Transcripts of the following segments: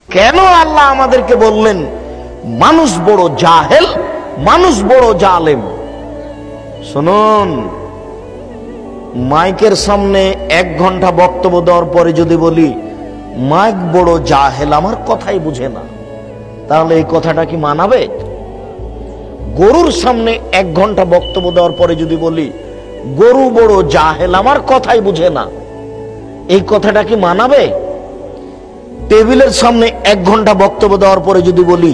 কেন আল্লাহ আমাদেরকে বললেন মানুষ বড় জাহেল, মানুষ বড় জালেম? শুনুন, মাইকের সামনে 1 ঘন্টা বক্তব্য দেওয়ার পরে যদি বলি মাইক বড় জাহেল, আমার কথাই বুঝে না, তাহলে এই কথাটা কি মানাবে? গরুর সামনে 1 ঘন্টা বক্তব্য দেওয়ার পরে যদি বলি গরু বড় জাহেল, আমার কথাই বুঝে না, এই কথাটা কি মানাবে? টেবিলের সামনে 1 ঘন্টা বক্তব্য দেওয়ার পরে যদি বলি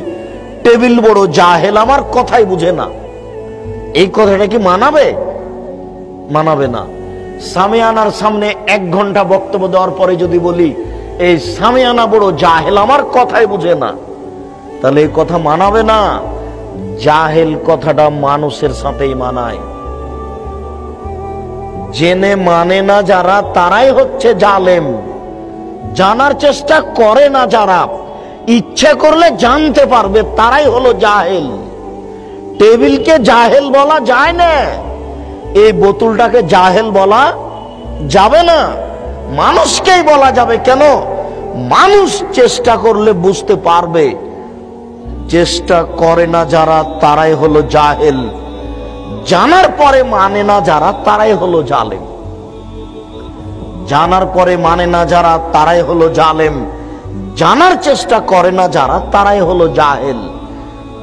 টেবিল বড় জাহেল, আমার কথাই বুঝে না, এই কথাটা কি মানাবে? মানাবে না। সামিয়ানার সামনে 1 ঘন্টা বক্তব্য দেওয়ার পরে যদি বলি এই সামিয়ানা বড় জাহেল, আমার কথাই বুঝে না, তাহলে এই কথা মানাবে না। জাহেল কথাটা মানুষের সাথেই মানায়। জেনে মানে না যারা, তারাই হচ্ছে জালেম। জানার চেষ্টা করে না যারা, ইচ্ছে করলে জানতে পারবে, তারাই হলো জাহেল। টেবিলকে জাহেল বলা যায় না, এই বোতলটাকে জাহেল বলা যাবে না, মানুষকেই বলা যাবে। কেন? মানুষ চেষ্টা করলে বুঝতে পারবে, চেষ্টা করে না যারা, তারাই হলো জাহেল। জানার পরে মানে না যারা, তারাই হলো জালেম। জানার পরে মানে না যারা, তারাই হলো জালেম। জানার চেষ্টা করে না যারা, তারাই হলো জাহেল।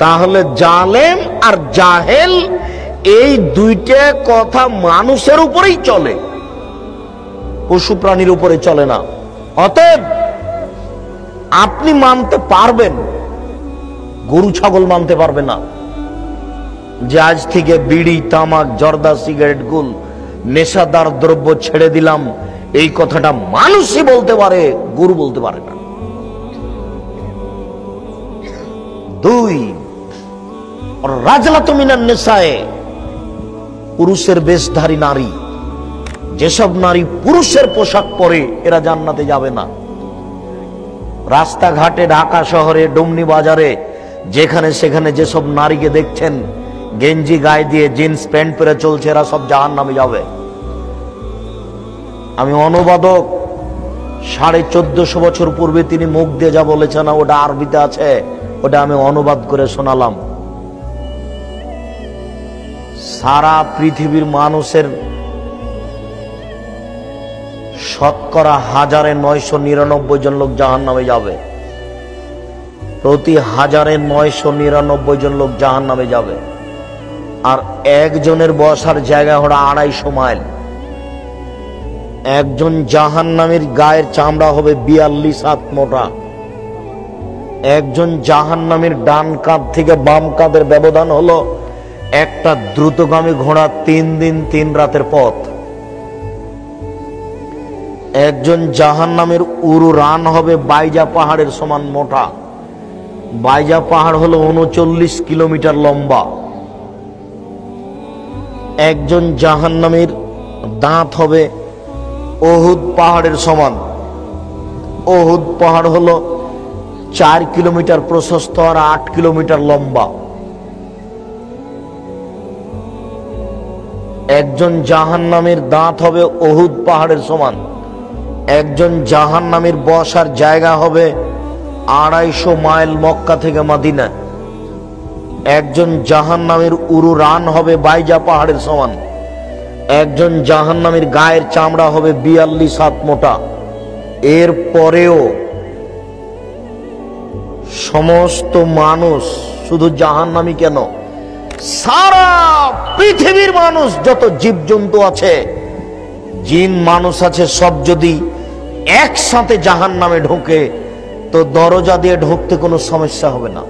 তাহলে জালেম আর জাহেল এই দুইটা কথা মানুষের উপরেই চলে, পশু প্রাণীর উপরে চলে না। অতএব আপনি মানতে পারবেন, গরু ছাগল মানতে পারবে না যে আজ থেকে বিড়ি, তামাক, জর্দা, সিগারেট, গুল, নেশাদার দ্রব্য ছেড়ে দিলাম, এই কথাটা মানুষই বলতে পারে, গরু বলতে পারে না। 2, রাজলাতু মিনান নিসায়ে, পুরুষের বেশধারী নারী, যেসব নারী পুরুষের পোশাক পরে এরা জান্নাতে যাবে না। রাস্তাঘাটে, ঢাকা শহরে, ডুমনি বাজারে, যেখানে সেখানে যেসব নারীকে দেখছেন গেঞ্জি গায়ে দিয়ে জিন্স প্যান্ট পরে চলছে, এরা সব জাহান্নামে যাবে। আমি অনুবাদক, 1450 বছর পূর্বে তিনি মুখ দিয়ে যা বলেছেন, ওটা আরবিতে আছে, ওটা আমি অনুবাদ করে শোনালাম। সারা পৃথিবীর মানুষের শতকরা 1999 জন লোক জাহান্নামে যাবে, প্রতি 1999 জন লোক জাহান্নামে যাবে। আর একজনের বসার জায়গা হলো 250 মাইল। একজন জাহান্নামীর গায়ের চামড়া হবে 42 হাত মোটা। একজন জাহান্নামীর ডান কাঁধ থেকে বাম কাঁধের ব্যবধান হলো একটা দ্রুতগামী ঘোড়া 3 দিন 3 রাতের পথ। একজন জাহান্নামীর উরু রান হবে বাইজা পাহাড়ের সমান মোটা। বাইজা পাহাড় হলো 39 কিলোমিটার লম্বা। একজন জাহান্নামীর দাঁত হবে ওহুদ পাহাড়ের সমান। ওহুদ পাহাড় হলো 4 কিলোমিটার প্রশস্ত আর 8 কিলোমিটার লম্বা। একজন জাহান্নামীর দাঁত হবে ওহুদ পাহাড়ের সমান। একজন জাহান্নামীর বসার জায়গা হবে 250 মাইল মক্কা থেকে মদিনা। একজন জাহান্নামীর উরু রান হবে বাইজা পাহাড়ের সমান। একজন জাহান্নামীর গায়ের চামড়া হবে 42 হাত মোটা। এর পরেও সমস্ত মানুষ, শুধু জাহান্নামী কেন, সারা পৃথিবীর মানুষ, যত জীবজন্তু আছে, জিন মানুষ আছে, সব যদি একসাথে জাহান্নামে ঢোকে তো দরজা দিয়ে ঢুকতে কোনো সমস্যা হবে না।